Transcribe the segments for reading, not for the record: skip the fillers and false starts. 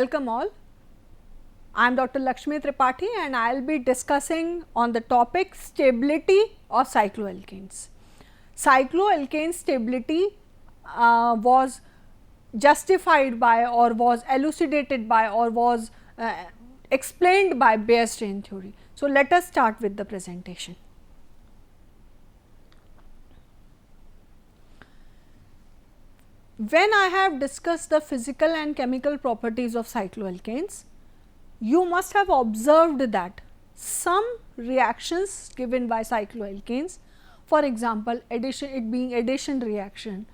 Welcome all. I am Dr. Lakshmi Tripathi and I will be discussing on the topic stability of cycloalkanes. Cycloalkane stability was justified by or was elucidated by or was explained by Beer strain theory. So, let us start with the presentation. When I have discussed the physical and chemical properties of cycloalkanes, you must have observed that some reactions given by cycloalkanes, for example, addition, it being addition reaction,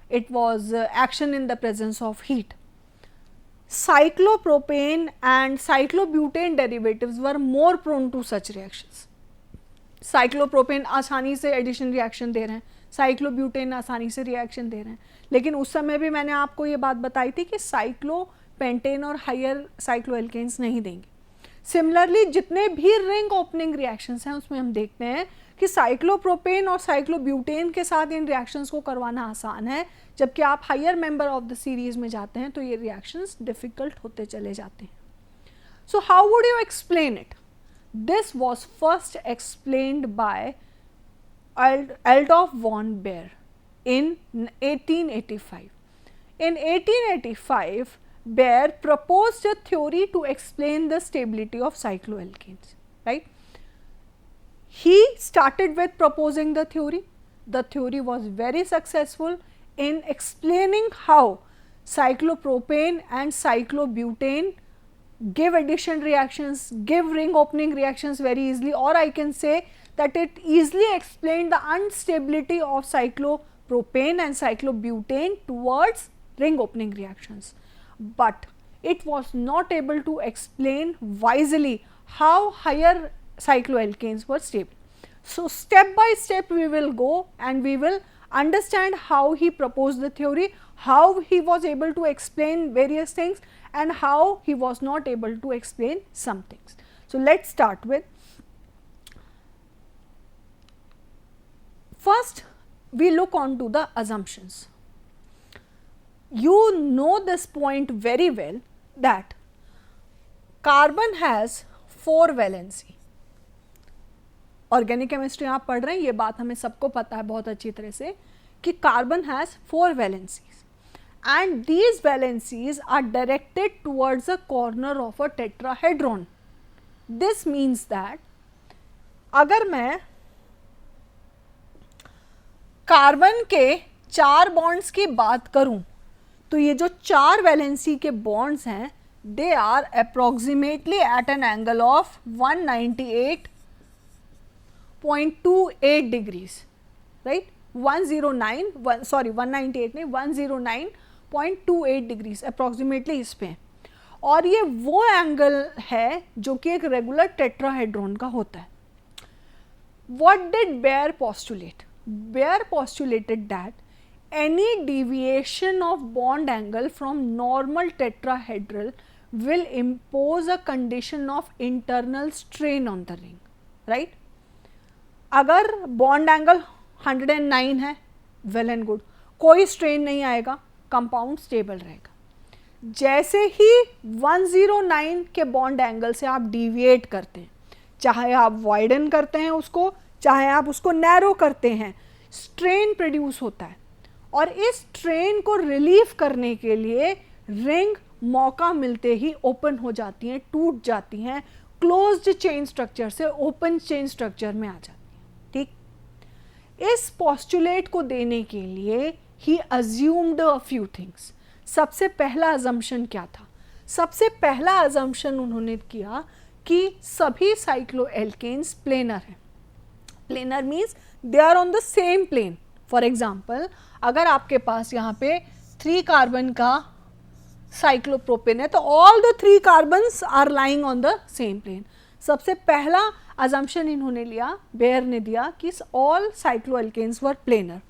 it was action in the presence of heat. Cyclopropane and cyclobutane derivatives were more prone to such reactions. Cyclopropane आसानी से addition reaction दे रहे हैं, cyclobutane आसानी से reaction दे रहे हैं, लेकिन उस समय भी मैंने आपको ये बात बताई थी कि साइक्लोपेंटेन और हायर साइक्लोएल्केन्स नहीं देंगे. सिमिलरली जितने भी रिंग ओपनिंग रिएक्शंस हैं उसमें हम देखते हैं कि साइक्लोप्रोपेन और साइक्लोब्यूटेन के साथ इन रिएक्शंस को करवाना आसान है, जबकि आप higher member of the series में जाते हैं तो ये रिएक्शंस डिफ़िकल्ट होते चले जाते हैं. So how would you explain it? This was first explained by Adolf von Baer in 1885. In 1885, Baer proposed a theory to explain the stability of cycloalkanes, right? He started with proposing the theory. The theory was very successful in explaining how cyclopropane and cyclobutane give addition reactions, give ring opening reactions very easily, or I can say that it easily explained the instability of cyclopropane and cyclobutane towards ring opening reactions. But it was not able to explain wisely how higher cycloalkanes were stable. So, step by step we will go and we will understand how he proposed the theory, how he was able to explain various things and how he was not able to explain some things. So, let us start with, first we look on to the assumptions. You know this point very well that carbon has 4 valency. Organic chemistry आप पढ़ रहे हैं, ये बात हमें सबको पता है बहुत अच्छी तरह से कि carbon has 4 valencies and these valencies are directed towards the corner of a tetrahedron. This means that अगर मैं कार्बन के 4 बॉन्ड्स की बात करूं तो ये जो 4 वैलेंसी के बॉन्ड्स हैं they are approximately at an angle of 198.28 degrees, right. 198 नहीं 109.28 डिग्रीज अप्रोक्सीमेटली इस पे, और ये वो एंगल है जो कि एक रेगुलर टेट्राहेड्रॉन का होता है. What did Baeyer postulate? Baeyer postulated that any deviation of bond angle from normal tetrahedral will impose a condition of internal strain on the ring, right. अगर बॉन्ड एंगल 109 है, well and good, कोई strain नहीं आएगा, compound stable रहेगा. जैसे ही 109 के bond angle से आप डिविएट करते हैं, चाहे आप वाइडन करते हैं उसको, चाहे आप उसको नैरो करते हैं, स्ट्रेन प्रोड्यूस होता है और इस स्ट्रेन को रिलीफ करने के लिए रिंग मौका मिलते ही ओपन हो जाती हैं, टूट जाती हैं, क्लोज्ड चेन स्ट्रक्चर से ओपन चेन स्ट्रक्चर में आ जाती हैं. ठीक, इस पोस्टुलेट को देने के लिए ही अज्यूम्ड अ फ्यू थिंग्स. सबसे पहला अजम्पशन क्या था? सबसे पहला अजम्पशन उन्होंने किया कि सभी साइक्लोएल्केन्स प्लेनर हैं. Planar means they are on the same plane. For example, अगर आपके पास यहाँ पे 3 कार्बन का साइक्लोप्रोपेन है तो all the 3 carbons are lying on the same plane. सबसे पहला अजम्पशन इन्होंने लिया, बेयर ने दिया कि all cycloalkanes were planar.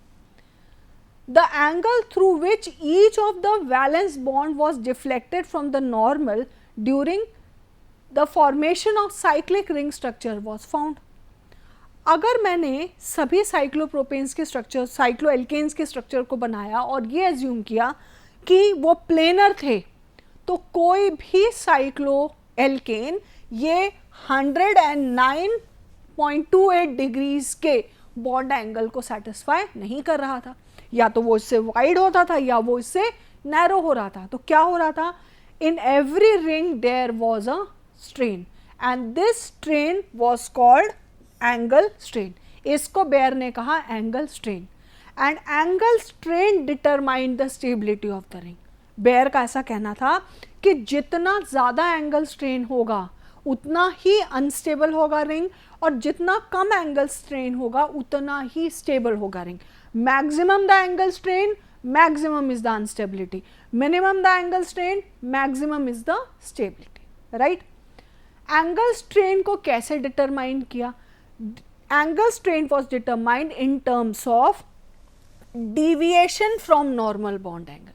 The angle through which each of the valence bond was deflected from the normal during the formation of cyclic ring structure was found. अगर मैंने सभी साइक्लोप्रोपेन्स के स्ट्रक्चर, साइक्लोएल्केन्स के स्ट्रक्चर को बनाया और ये एज्यूम किया कि वो प्लेनर थे, तो कोई भी साइक्लोएल्केन ये 109.28 डिग्रीज के बॉन्ड एंगल को सेटिस्फाई नहीं कर रहा था, या तो वो इससे वाइड होता था या वो इससे नैरो हो रहा था। तो क्या हो रहा था, in every ring there was a strain and this strain was called angle strain. इसको बेयर ने कहा angle strain, and angle strain determined the stability of the ring. Baeyer का ऐसा कहना था कि जितना ज़्यादा एंगल स्ट्रेन होगा उतना ही अनस्टेबल होगा रिंग, और जितना कम एंगल स्ट्रेन होगा उतना ही स्टेबल होगा ring. Maximum the angle strain, maximum is the unstability, minimum the angle strain, maximum is the stability, right. Angle strain को कैसे डिटरमाइन किया? Angle strain was determined in terms of deviation from normal bond angle.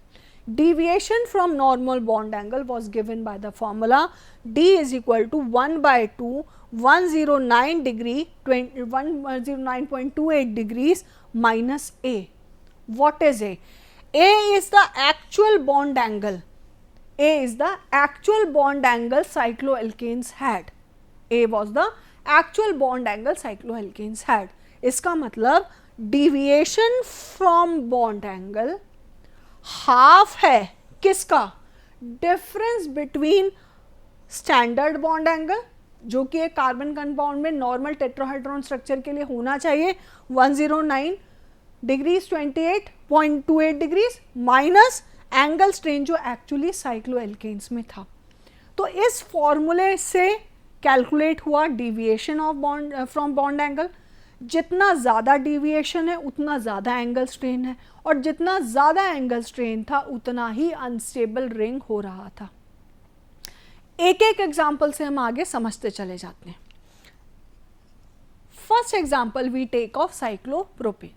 Deviation from normal bond angle was given by the formula D is equal to 1 by 2 109 degree 109.28 degrees minus A. What is A? A is the actual bond angle. A is the actual bond angle cycloalkanes had. A was the actual bond angle cycloalkanes had. इसका मतलब deviation from bond angle half है किसका? Difference between standard bond angle, जो कि एक carbon compound में normal tetrahedron structure के लिए होना चाहिए 109 degrees 28.28 degrees, minus angle strain जो एक्चुअली साइक्लोएल्केन्स में था। तो इस फॉर्मूले से कैलकुलेट हुआ deviation of bond from bond angle. जितना ज़्यादा डिविएशन है उतना ज़्यादा एंगल स्ट्रेन है, और जितना ज़्यादा एंगल स्ट्रेन था उतना ही अनस्टेबल रिंग हो रहा था। एक एक एग्जाम्पल से हम आगे समझते चले जाते हैं। First example we take of cyclopropane.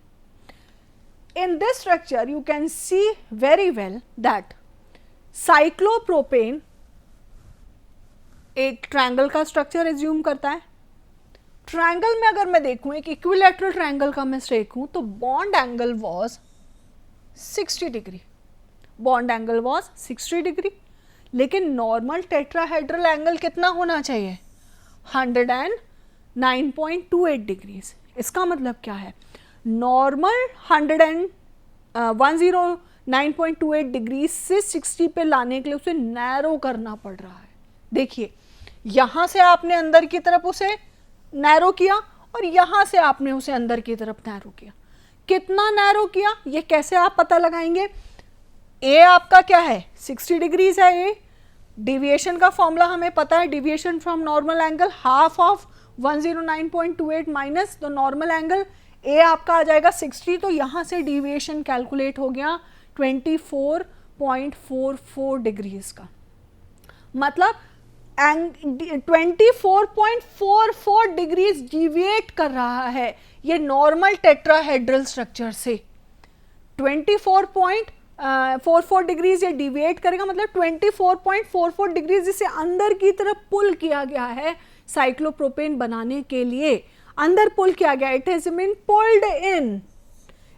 In this structure you can see very well that cyclopropane एक ट्रायंगल का स्ट्रक्चर एज्यूम करता है। ट्रायंगल में अगर मैं देखूं, एक इक्विलैटरल ट्रायंगल का मैं देखूं, तो bond angle was 60 degree, bond angle was 60 degree, लेकिन नॉर्मल टेट्राहेड्रल एंगल कितना होना चाहिए? 109.28 डिग्रीज। इसका मतलब क्या है? नॉर्मल 109.28 डिग्री से 60 पे लाने के लिए उसे नैरो करना पड़ रहा है। देखिए, यहां से आपने अंदर की तरफ उसे नैरो किया और यहां से आपने उसे अंदर की तरफ नैरो किया। कितना नैरो किया ये कैसे आप पता लगाएंगे? ए आपका क्या है? 60 डिग्रीज है। ए डिविएशन का फॉर्मूला हमें पता है, deviation from normal angle half of 109.28 minus the normal angle. ए आपका आ जाएगा 60, तो यहां से डिविएशन कैलकुलेट हो गया 24.44 डिग्रीज का। मतलब 24.44 डिग्रीज डिविएट कर रहा है ये नॉर्मल टेट्राहेड्रल स्ट्रक्चर से। 24.44 डिग्रीज ये डिविएट करेगा, मतलब 24.44 डिग्रीज इसे अंदर की तरफ पुल किया गया है साइक्लोप्रोपेन बनाने के लिए। अंदर पुल किया गया, it has been pulled in,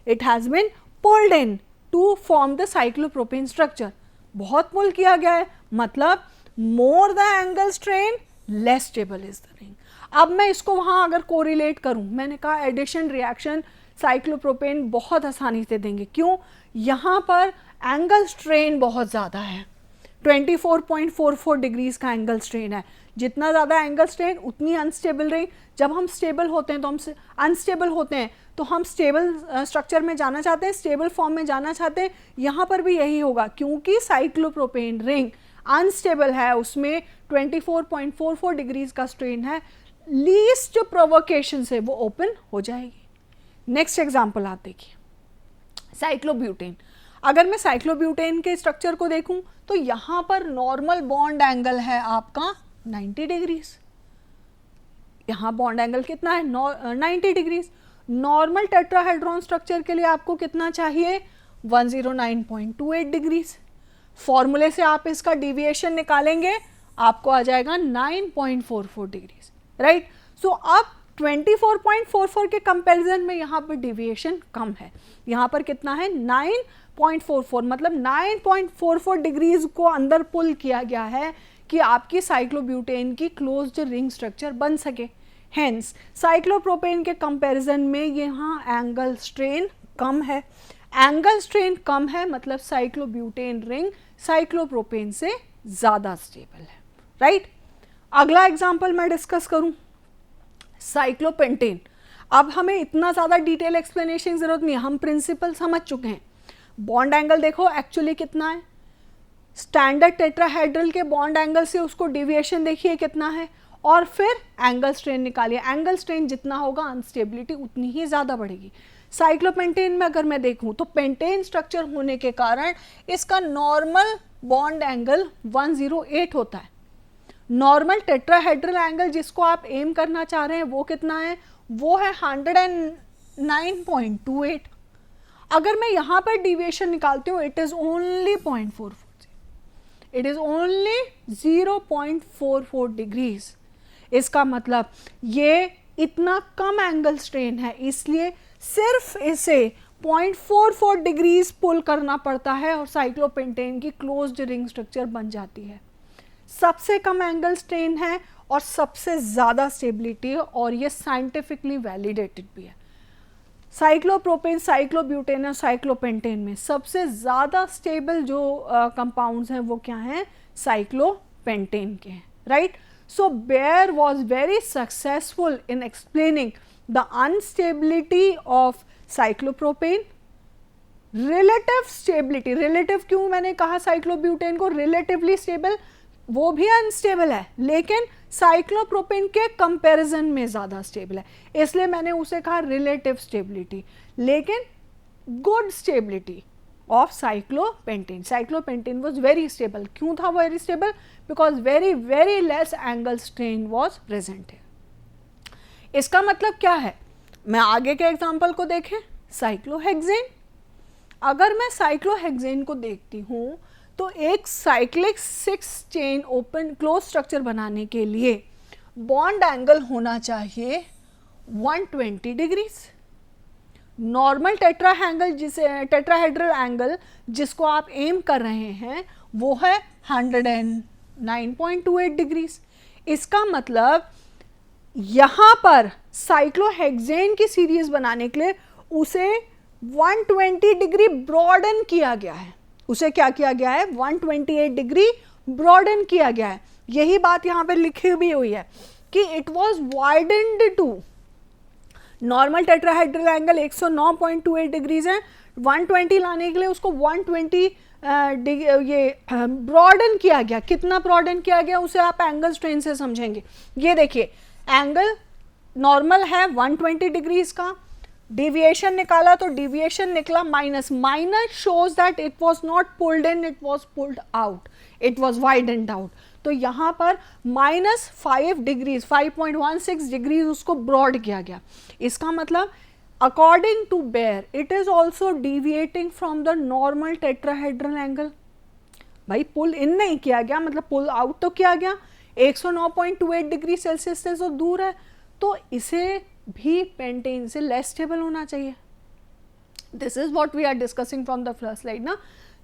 it has been pulled in to form the cyclopropane structure. बहुत पुल किया गया है, मतलब more the angle strain less stable is the ring. अब मैं इसको वहां अगर कोरिलेट करूं, मैंने कहा एडिशन रिएक्शन साइक्लोप्रोपेन बहुत आसानी से देंगे। क्यों? यहाँ पर एंगल स्ट्रेन बहुत ज़्यादा है, 24.44 डिग्रीज का एंगल स्ट्रेन है। जितना ज़्यादा एंगल स्ट्रेन उतनी अनस्टेबल रिंग। जब हम स्टेबल होते हैं तो हम अनस्टेबल होते हैं, तो हम स्टेबल स्ट्रक्चर में जाना चाहते हैं, स्टेबल फॉर्म में जाना चाहते हैं। यहाँ पर भी यही होगा, क्योंकि साइक्लोप्रोपेन रिंग अनस्टेबल है, उसमें 24.44 डिग्रीज का स्ट्रेन है, लीस्ट प्रोवोकेशन से वो ओपन हो जाएगी। नेक्स्ट एग्जांपल आप देखिए, साइक्लोब्यूटेन। अगर मैं साइक्लोब्यूटेन के स्ट्रक्चर को देखूं तो यहां पर नॉर्मल बॉन्ड एंगल है आपका 90 डिग्रीज। यहां बॉन्ड एंगल कितना है? 90 डिग्रीज। नॉर्मल टेट्राहेड्रॉन स्ट्रक्चर के लिए आपको कितना चाहिए? 109.28 डिग्रीज। फॉर्मूले से आप इसका डिविएशन निकालेंगे, आपको आ जाएगा 9.44 डिग्रीज, राइट। सो अब 24.44 के कंपैरिजन में यहाँ पर डिविएशन कम है। यहाँ पर कितना है 9.44, मतलब 9.44 डिग्रीज को अंदर पुल किया गया है कि आपकी साइक्लोब्यूटेन की क्लोज्ड रिंग स्ट्रक्चर बन सके। हेंस साइक्लोप्रोपेन के कंपैरिजन में यहाँ एंगल स्ट्रेन कम है। एंगल स्ट्रेन कम है मतलब साइक्लोब्यूटेन रिंग साइक्लोप्रोपेन से ज़्यादा स्टेबल है, राइट। अगला एग्जाम्पल मैं डिस्कस करूँ, साइक्लोपेंटेन। अब हमें इतना ज़्यादा डिटेल एक्सप्लेनेशन की ज़रूरत नहीं है, हम प्रिंसिपल समझ चुके हैं। बॉन्ड एंगल देखो एक्चुअली कितना है, स्टैंडर्ड टेट्राहेड्रल के बॉन्ड एंगल से उसको डेविएशन देखिए कितना है, और फिर एंगल स्ट्रेन निकालिए। एंगल स्ट्रेन जितना होगा अनस्टेबिलिटी उतनी ही ज़्यादा बढ़ेगी। साइक्लोपेंटेन में अगर मैं देखूं तो पेंटेन स्ट्रक्चर होने के कारण इसका नॉर्मल बॉन्ड एंगल 108 होता है। नॉर्मल टेट्राहेड्रल एंगल जिसको आप एम करना चाह रहे हैं वो कितना है, वो है 109.28। अगर मैं यहाँ पर डिविएशन निकालती हूँ it is only 0.44, it is only 0.44 degrees. इसका मतलब ये इतना कम एंगल स्ट्रेन है, इसलिए सिर्फ इसे 0.44 डिग्रीज पुल करना पड़ता है और साइक्लोपेंटेन की क्लोज्ड रिंग स्ट्रक्चर बन जाती है। सबसे कम एंगल स्ट्रेन है और सबसे ज़्यादा स्टेबिलिटी है, और ये साइंटिफिकली वैलिडेटेड भी है। साइक्लोप्रोपेन, साइक्लोब्यूटेन और साइक्लोपेंटेन में सबसे ज़्यादा स्टेबल जो कंपाउंड्स हैं वो क्या हैं, साइक्लोपेंटेन के हैं, right. So Baeyer was very successful in explaining the unstability of cyclopropane. Relative stability, relative क्यों मैंने कहा साइक्लोब्यूटेन को रिलेटिवली स्टेबल, वो भी अनस्टेबल है लेकिन साइक्लोप्रोपेन के कंपैरिजन में ज़्यादा स्टेबल है, इसलिए मैंने उसे कहा रिलेटिव स्टेबिलिटी। लेकिन good stability of cyclopentane, cyclopentane was very stable. क्यों था very stable, because very very less angle strain was present है। इसका मतलब क्या है, मैं आगे के एग्जाम्पल को देखें, साइक्लोहेक्सेन। अगर मैं साइक्लोहेक्सेन को देखती हूँ तो एक cyclic 6 chain open close structure बनाने के लिए बॉन्ड एंगल होना चाहिए 120 डिग्रीज। नॉर्मल टेट्राहेड्रल एंगल जिसको आप एम कर रहे हैं वो है 109.28 डिग्रीज। इसका मतलब यहाँ पर साइक्लोहेक्सेन की सीरीज बनाने के लिए उसे 120 डिग्री ब्रॉडन किया गया है। उसे क्या किया गया है, 128 डिग्री ब्रॉडन किया गया है। यही बात यहाँ पे लिखी भी हुई है कि it was widened to, normal tetrahedral angle 109.28 degrees है, 120 लाने के लिए उसको 120 ये ब्रॉडन किया गया। कितना ब्रॉडन किया गया उसे आप एंगल स्ट्रेन से समझेंगे। ये देखिए एंगल नॉर्मल है 120 डिग्रीज का, डिविएशन निकाला तो डिविएशन निकला minus, minus shows that it was not pulled in, it was pulled out, it was widened out. तो यहाँ पर -5 डिग्रीज 5.16 डिग्रीज उसको ब्रॉड किया गया। इसका मतलब according to Baeyer it is also deviating from the normal tetrahedral angle. भाई pull इन नहीं किया गया, मतलब पुल आउट तो किया गया, 109.28 डिग्री सेल्सियस से तो दूर है, तो इसे भी पेंटेन से लेस स्टेबल होना चाहिए। This is what we are discussing from the first slide ना।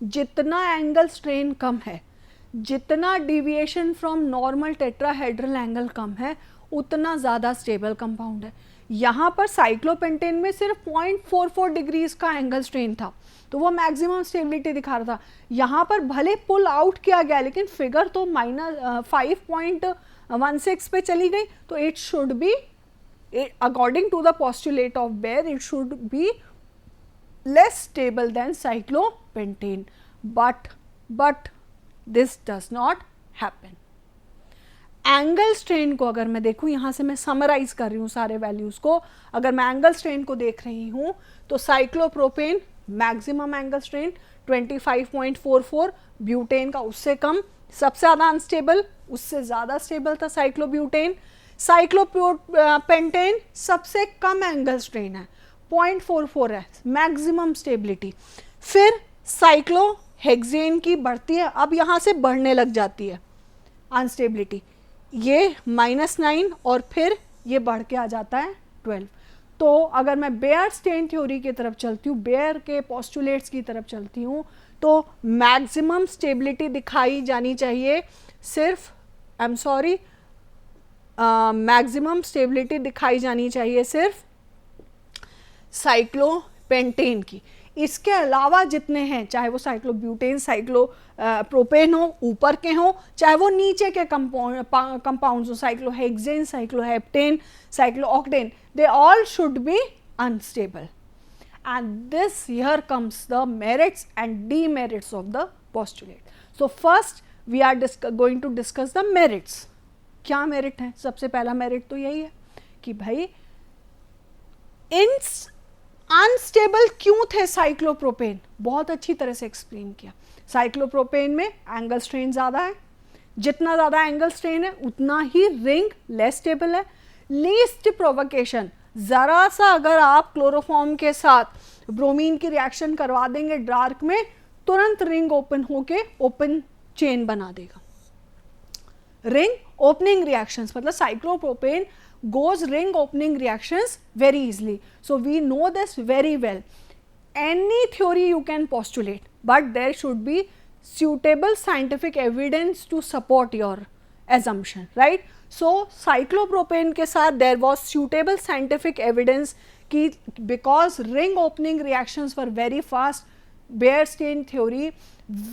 जितना एंगल स्ट्रेन कम है, जितना deviation from normal tetrahedral angle कम है, उतना ज़्यादा स्टेबल कंपाउंड है। यहाँ पर साइक्लोपेंटेन में सिर्फ 0.44 डिग्रीज का एंगल स्ट्रेन था तो वो मैक्सिमम स्टेबिलिटी दिखा रहा था। यहाँ पर भले पुल आउट किया गया लेकिन फिगर तो -5.16 पे चली गई, तो it should B according to the postulate of Baer it should be less stable than cyclopentane, but this does not happen. Angle strain को अगर मैं देखूं, यहाँ से मैं समराइज कर रही हूँ सारे वैल्यूज को, अगर मैं एंगल स्ट्रेन को देख रही हूँ तो cyclopropane maximum angle strain 25.44, butane का उससे कम, सबसे ज़्यादा अनस्टेबल, उससे ज़्यादा स्टेबल था साइक्लोब्यूटेन। साइक्लोपेंटेन सबसे कम एंगल स्ट्रेन है 0.44 है मैक्सिमम स्टेबिलिटी। फिर साइक्लोहेक्सेन की बढ़ती है, अब यहाँ से बढ़ने लग जाती है अनस्टेबिलिटी, ये -9 और फिर ये बढ़ के आ जाता है 12। तो अगर मैं बेयर-स्टेन थ्योरी की तरफ चलती हूँ, बेयर के पोस्टुलेट्स की तरफ चलती हूँ, तो मैक्सिमम स्टेबिलिटी दिखाई जानी चाहिए सिर्फ, I am sorry, maximum stability दिखाई जानी चाहिए सिर्फ साइक्लोपेंटेन की। इसके अलावा जितने हैं, चाहे वो साइक्लोब्यूटेन, साइक्लोप्रोपेन हो, ऊपर के हों, चाहे वो नीचे के कंपाउंड्स हो, cyclohexane, cycloheptane, cyclooctane, they all should be unstable. And this here comes the merits and demerits of the postulate. So first we are going to discuss the merits. क्या मेरिट है? सबसे पहला मेरिट तो यही है कि भाई अनस्टेबल क्यों थे साइक्लोप्रोपेन, बहुत अच्छी तरह से एक्सप्लेन किया। साइक्लोप्रोपेन में एंगल स्ट्रेन ज़्यादा है, जितना ज़्यादा एंगल स्ट्रेन है उतना ही रिंग लेस स्टेबल है। लीस्ट प्रोवोकेशन, ज़रा सा अगर आप क्लोरोफॉर्म के साथ ब्रोमीन की रिएक्शन करवा देंगे डार्क में, तुरंत रिंग ओपन होके ओपन चेन बना देगा। रिंग ओपनिंग रिएक्शंस, मतलब cyclopropane goes ring opening reactions very easily. So we know this very well. Any theory you can postulate, but there should be suitable scientific evidence to support your assumption, right? So cyclopropane के साथ there was suitable scientific evidence कि because ring opening reactions were very fast, Beer-Stein theory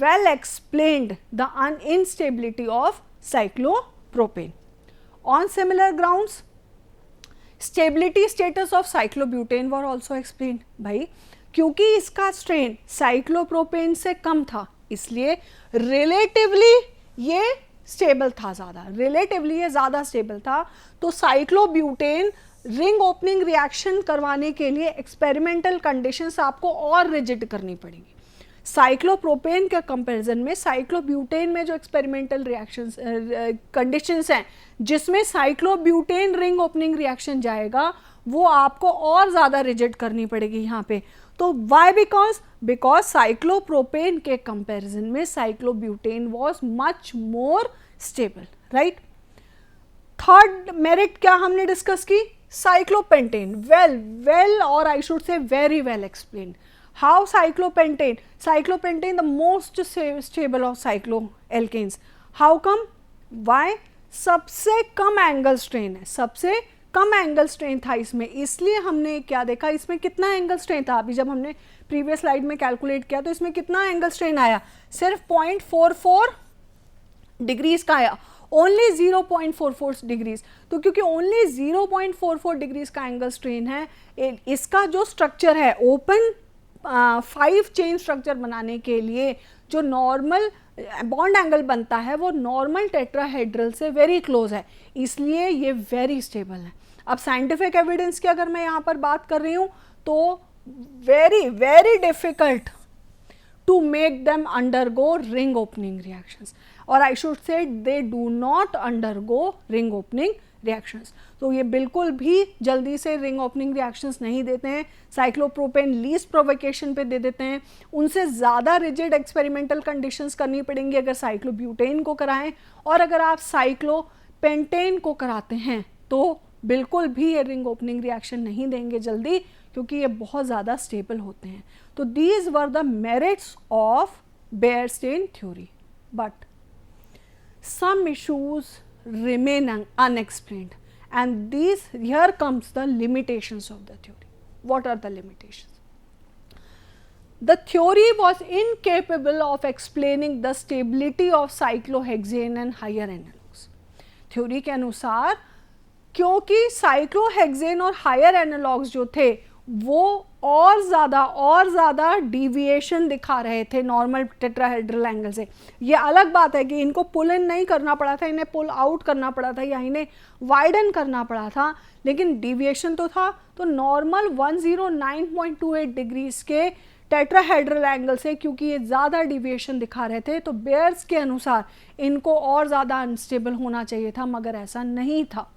well explained the instability of cyclopropane. On similar grounds, stability status of cyclobutane were also explain. भाई क्योंकि इसका strain cyclopropane से कम था, इसलिए relatively ये stable था, ज़्यादा रिलेटिवली ये ज़्यादा स्टेबल था। तो साइक्लोब्यूटेन रिंग ओपनिंग रिएक्शन करवाने के लिए एक्सपेरिमेंटल कंडीशंस आपको और रिजिड करनी पड़ेगी। साइक्लोप्रोपेन के कंपैरिजन में साइक्लोब्यूटेन में जो एक्सपेरिमेंटल रिएक्शंस कंडीशंस हैं जिसमें साइक्लोब्यूटेन रिंग ओपनिंग रिएक्शन जाएगा, वो आपको और ज़्यादा रिजिड करनी पड़ेगी यहाँ पे। तो वाई? बिकॉज साइक्लोप्रोपेन के कंपैरिजन में cyclobutane was much more stable, right. Third merit क्या हमने डिस्कस की? साइक्लोपेंटेन वेल और आई शुड से very well explain. How cyclopentane the most stable of cycloalkanes. How come? Why? सबसे कम एंगल स्ट्रेन है, सबसे कम एंगल स्ट्रेन था इसमें, इसलिए हमने क्या देखा, इसमें कितना एंगल स्ट्रेन था, अभी जब हमने प्रीवियस स्लाइड में कैलकुलेट किया तो इसमें कितना एंगल स्ट्रेन आया, सिर्फ 0.44 डिग्रीज का आया, ओनली 0.44 डिग्रीज। तो क्योंकि ओनली 0.44 डिग्रीज का एंगल स्ट्रेन है, इसका जो स्ट्रक्चर है ओपन 5 चेन स्ट्रक्चर बनाने के लिए जो नॉर्मल बॉन्ड एंगल बनता है वो नॉर्मल टेट्राहेड्रल से वेरी क्लोज है, इसलिए ये वेरी स्टेबल है। अब साइंटिफिक एविडेंस की अगर मैं यहाँ पर बात कर रही हूँ तो very very difficult to make them undergo ring opening reactions, और I should say they do not undergo ring opening reactions. तो ये बिल्कुल भी जल्दी से रिंग ओपनिंग रिएक्शंस नहीं देते हैं। साइक्लोप्रोपेन लीस्ट प्रोवोकेशन पे दे देते हैं, उनसे ज़्यादा रिजिड एक्सपेरिमेंटल कंडीशंस करनी पड़ेंगी अगर साइक्लोब्यूटेन को कराएं, और अगर आप साइक्लोपेंटेन को कराते हैं तो बिल्कुल भी ये रिंग ओपनिंग रिएक्शन नहीं देंगे जल्दी, क्योंकि ये बहुत ज़्यादा स्टेबल होते हैं। तो these were the merits of bear-stand theory, but some issues remain unexplained, and here comes the limitations of the theory. What are the limitations? The theory was incapable of explaining the stability of cyclohexane and higher analogues. Theory के अनुसार क्योंकि cyclohexane और higher analogues जो थे वो और ज़्यादा deviation दिखा रहे थे नॉर्मल टेट्राहेड्रल एंगल से। ये अलग बात है कि इनको पुल इन नहीं करना पड़ा था, इन्हें पुल आउट करना पड़ा था या इन्हें वाइडन करना पड़ा था, लेकिन डिविएशन तो था। तो नॉर्मल 109.28 डिग्रीज के टेट्राहेड्रल एंगल से क्योंकि ये ज़्यादा डिविएशन दिखा रहे थे, तो बेयर्स के अनुसार इनको और ज़्यादा अनस्टेबल होना चाहिए था, मगर ऐसा नहीं था।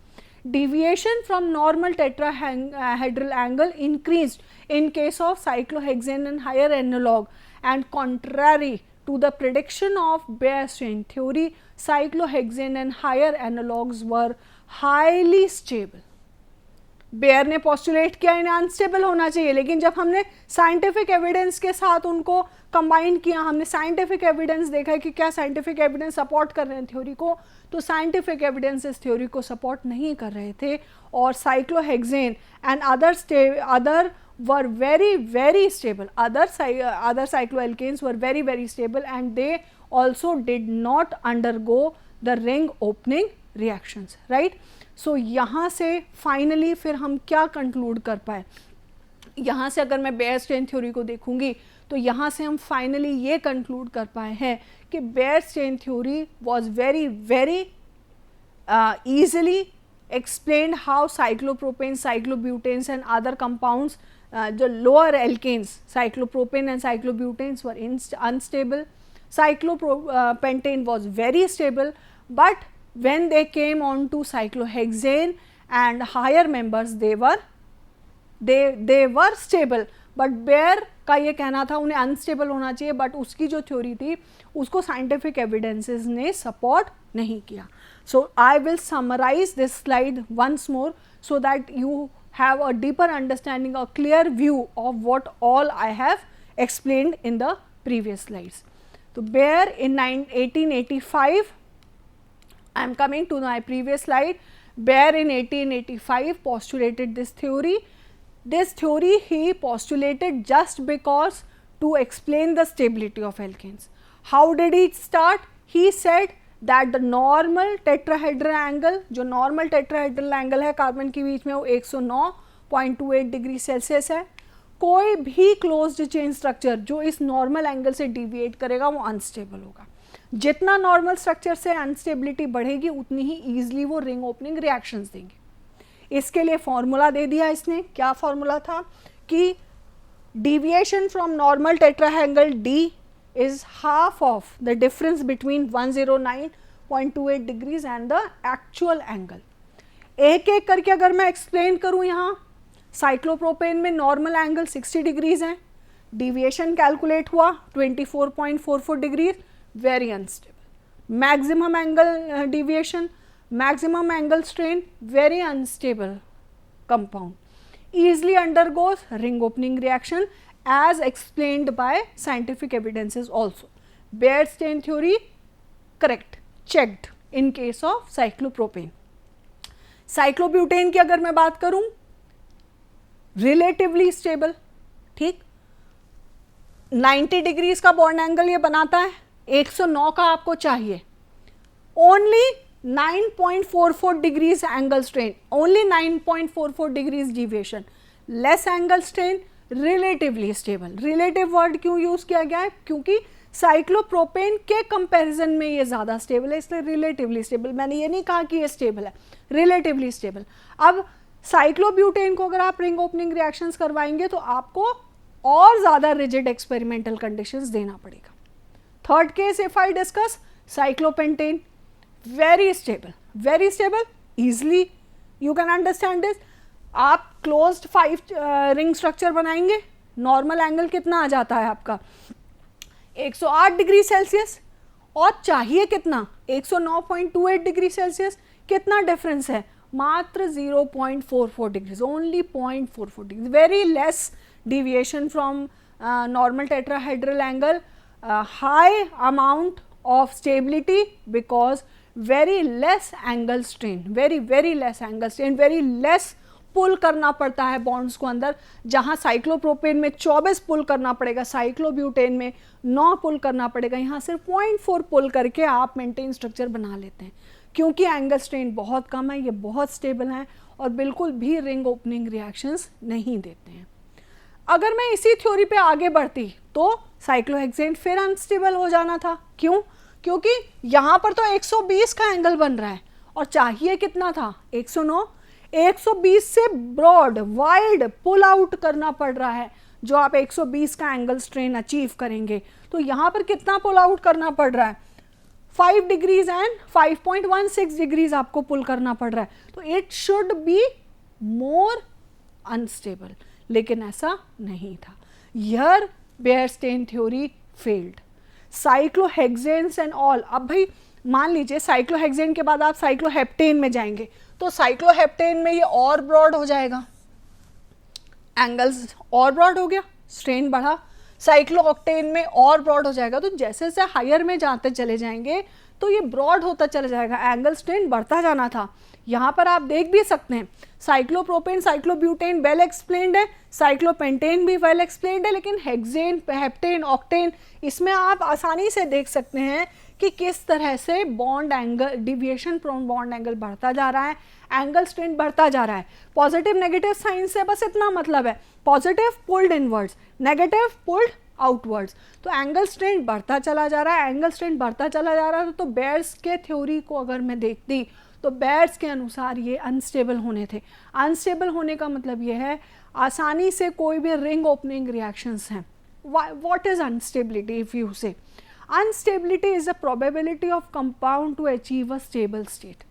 Deviation from normal tetrahedral angle increased in case of cyclohexane and higher analog, and contrary to the prediction of Beyer-Stein theory, cyclohexane and higher analogues were highly stable. Baeyer ने पोस्टुलेट किया इन्हें अनस्टेबल होना चाहिए, लेकिन जब हमने scientific evidence के साथ उनको कंबाइन किया, हमने साइंटिफिक एविडेंस देखा है कि क्या साइंटिफिक एविडेंस सपोर्ट कर रहे हैं थ्योरी को, तो साइंटिफिक एविडेंस इस थ्योरी को सपोर्ट नहीं कर रहे थे, और cyclohexane and other were very stable, other cycloalkanes were very stable, and they also did not undergo the ring opening reactions, right? So यहाँ से फाइनली फिर हम क्या कंक्लूड कर पाए, यहाँ से अगर मैं बेयर स्ट्रेन थ्योरी को देखूंगी तो यहाँ से हम फाइनली ये कंक्लूड कर पाए हैं कि Baeyer strain theory was very easily explained how cyclopropanes, cyclobutanes and other compounds, the lower alkanes, cyclopropane and cyclobutanes were unstable. Cyclopentane was very stable, but when they came on to cyclohexane and higher members, they were stable. But Baeyer का ये कहना था उन्हें unstable होना चाहिए, but उसकी जो theory थी उसको साइंटिफिक एविडेंसेस ने सपोर्ट नहीं किया. So I will summarise this slide once more so that you have a deeper understanding, a clear view of what all I have explained in the previous slides. So Baer in 1885, I am coming to my previous slide. Baer in 1885 postulated this theory. This theory he postulated just because to explain the stability of alkanes. How did he start? He said that the normal tetrahedral angle, जो normal tetrahedral angle है carbon के बीच में, वो 109.28 degree Celsius है. कोई भी closed chain structure जो इस नॉर्मल एंगल से डिविएट करेगा वो अनस्टेबल होगा. जितना नॉर्मल स्ट्रक्चर से अनस्टेबिलिटी बढ़ेगी उतनी ही ईजिली वो रिंग ओपनिंग रिएक्शंस देंगे. इसके लिए फॉर्मूला दे दिया इसने. क्या फॉर्मूला था कि deviation from normal tetrahedral D is half of the difference between 109.28 degrees and the actual angle. एक एक करके अगर मैं एक्सप्लेन करूं, यहाँ साइक्लोप्रोपेन में नॉर्मल एंगल 60 डिग्रीज है, डिविएशन कैलकुलेट हुआ 24.44 degrees, very unstable. Maximum angle deviation, maximum angle strain, very unstable compound, easily undergoes ring opening reaction as explained by scientific evidences also. Baer-Stein theory correct, checked in case of cyclopropane. Cyclobutane की अगर मैं बात करूं, relatively stable, ठीक, 90 degrees का bond angle ये बनाता है, 109 का आपको चाहिए, only 9.44 degrees angle strain, only 9.44 degrees deviation, less angle strain, relatively stable. Relative word क्यों यूज किया गया है? क्योंकि साइक्लोप्रोपेन के कंपैरिजन में ये ज़्यादा स्टेबल है, इसलिए रिलेटिवली स्टेबल. मैंने ये नहीं कहा कि ये स्टेबल है, रिलेटिवली स्टेबल. अब साइक्लोब्यूटेन को अगर आप रिंग ओपनिंग रिएक्शंस करवाएंगे तो आपको और ज़्यादा रिजिड एक्सपेरिमेंटल कंडीशंस देना पड़ेगा. Third case if I discuss, cyclopentane, very stable, easily you can understand this. आप क्लोज्ड 5 रिंग स्ट्रक्चर बनाएंगे, नॉर्मल एंगल कितना आ जाता है आपका 108 डिग्री सेल्सियस, और चाहिए कितना 109.28 डिग्री सेल्सियस. कितना डिफरेंस है? मात्र 0.44 degrees, only 0.44 degree, very less deviation from normal tetrahedral angle, high amount of stability because very less angle strain, very less angle strain, very less pull करना पड़ता है bonds को अंदर. जहां साइक्लोप्रोपेन में 24 पुल करना पड़ेगा, साइक्लोब्यूटेन में 9 पुल करना पड़ेगा, यहाँ सिर्फ 0.4 पुल करके आप मेंटेन स्ट्रक्चर बना लेते हैं. क्योंकि एंगल स्ट्रेन बहुत कम है, ये बहुत स्टेबल हैं और बिल्कुल भी रिंग ओपनिंग रिएक्शंस नहीं देते हैं. अगर मैं इसी थ्योरी पे आगे बढ़ती तो साइक्लोहेक्सेन फिर अनस्टेबल हो जाना था. क्यों? क्योंकि यहाँ पर तो 120 का एंगल बन रहा है और चाहिए कितना था 109. 120 से ब्रॉड वाइड पुल आउट करना पड़ रहा है जो आप 120 का एंगल स्ट्रेन अचीव करेंगे. तो यहाँ पर कितना पुल आउट करना पड़ रहा है 5 डिग्रीज एंड 5.16 डिग्रीज आपको पुल करना पड़ रहा है. तो it should be more unstable, लेकिन ऐसा नहीं था. Here Baer-Stein theory failed. Cyclohexanes and all. अब भाई मान लीजिए साइक्लोहेक्सेन के बाद आप साइक्लोहेप्टेन में जाएंगे, तो साइक्लोहेप्टेन में ये और ब्रॉड हो जाएगा, एंगल्स और ब्रॉड हो गया, स्ट्रेन बढ़ा। साइक्लोऑक्टेन में और ब्रॉड हो जाएगा, तो जैसे जैसे हायर में जाते चले जाएंगे तो ये ब्रॉड होता चला जाएगा, एंगल स्ट्रेन बढ़ता जाना था। यहाँ पर आप देख भी सकते हैं साइक्लोप्रोपेन साइक्लोब्यूटेन वेल एक्सप्लेन्ड है, साइक्लोपेंटेन भी वेल एक्सप्लेन्ड है, लेकिन हेक्सेन हेप्टेन ऑक्टेन इसमें आप आसानी से देख सकते हैं कि किस तरह से bond angle deviation from bond angle बढ़ता जा रहा है, एंगल स्ट्रेन बढ़ता जा रहा है। पॉजिटिव नेगेटिव साइन से बस इतना मतलब है, positive pulled inwards, negative pulled outwards, तो एंगल स्ट्रेन बढ़ता चला जा रहा है, एंगल स्ट्रेन बढ़ता चला जा रहा है। तो बेयर्स के थ्योरी को अगर मैं देखती तो बेयर्स के अनुसार ये अनस्टेबल होने थे। अनस्टेबल होने का मतलब ये है आसानी से कोई भी रिंग ओपनिंग रिएक्शंस हैं। What is unstability? If you say unstability is the probability of compound to achieve a stable state.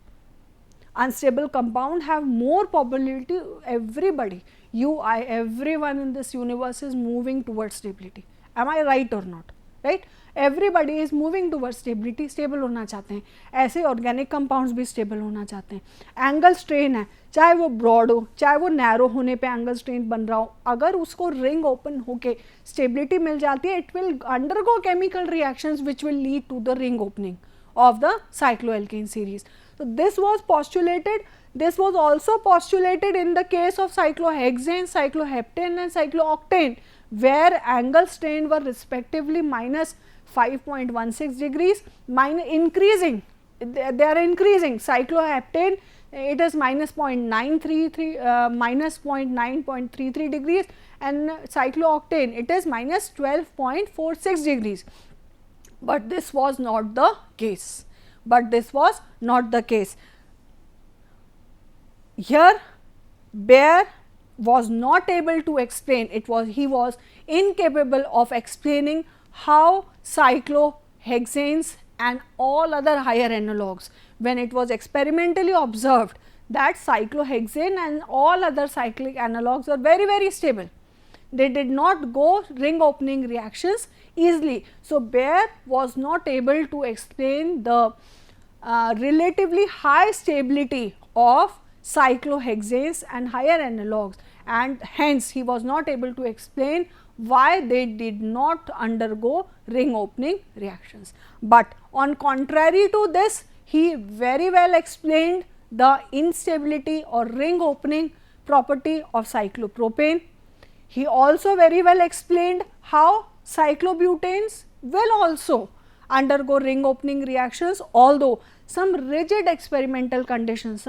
Unstable compound have more probability, everybody, you, I, everyone in this universe is moving towards stability. Am I right or not? Right? Everybody is moving towards stability, stable होना चाहते हैं, ऐसे organic compounds भी stable होना चाहते हैं। Angle strain है, चाहे वो ब्रॉड हो चाहे वो नैरो होने पे एंगल स्ट्रेन बन रहा हो, अगर उसको रिंग ओपन होके स्टेबिलिटी मिल जाती है, it will undergo chemical reactions which will lead to the ring opening of the cycloalkane series. So this was postulated, this was also postulated in the case of cyclohexane, cycloheptane and cyclooctane, where angle strain were respectively minus 5.16 degrees, increasing, they are increasing. Cycloheptane it is minus 0.933 minus 0.933 degrees, and cyclooctane it is minus 12.46 degrees. But this was not the case. But this was not the case. Here Baer was not able to explain, he was incapable of explaining how cyclohexanes and all other higher analogues, when it was experimentally observed that cyclohexane and all other cyclic analogues are very, very stable. They did not go ring opening reactions easily. So Baer was not able to explain the relatively high stability of cyclohexanes and higher analogues, and hence he was not able to explain why they did not undergo ring opening reactions. But on contrary to this, he very well explained the instability or ring opening property of cyclopropane. He also very well explained how cyclobutanes will also undergo ring opening reactions, although some rigid experimental conditions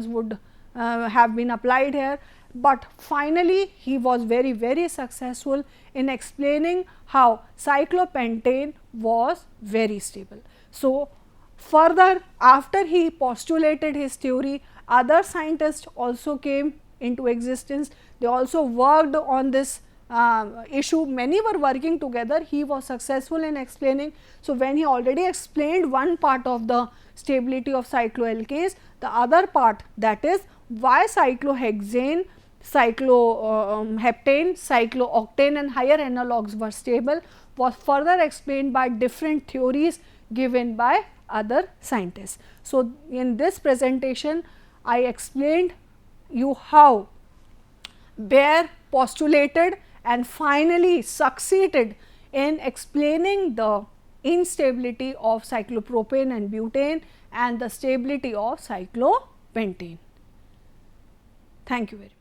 would have been applied here. But finally, he was very, very successful in explaining how cyclopentane was very stable. So further, after he postulated his theory, other scientists also came into existence. They also worked on this issue. Many were working together. He was successful in explaining. So when he already explained one part of the stability of cycloalkanes, the other part, that is why cyclohexane, cycloheptane, cyclooctane and higher analogues were stable, was further explained by different theories given by other scientists. So in this presentation, I explained you how Baer postulated and finally succeeded in explaining the instability of cyclopropane and butane and the stability of cyclopentane. Thank you very much.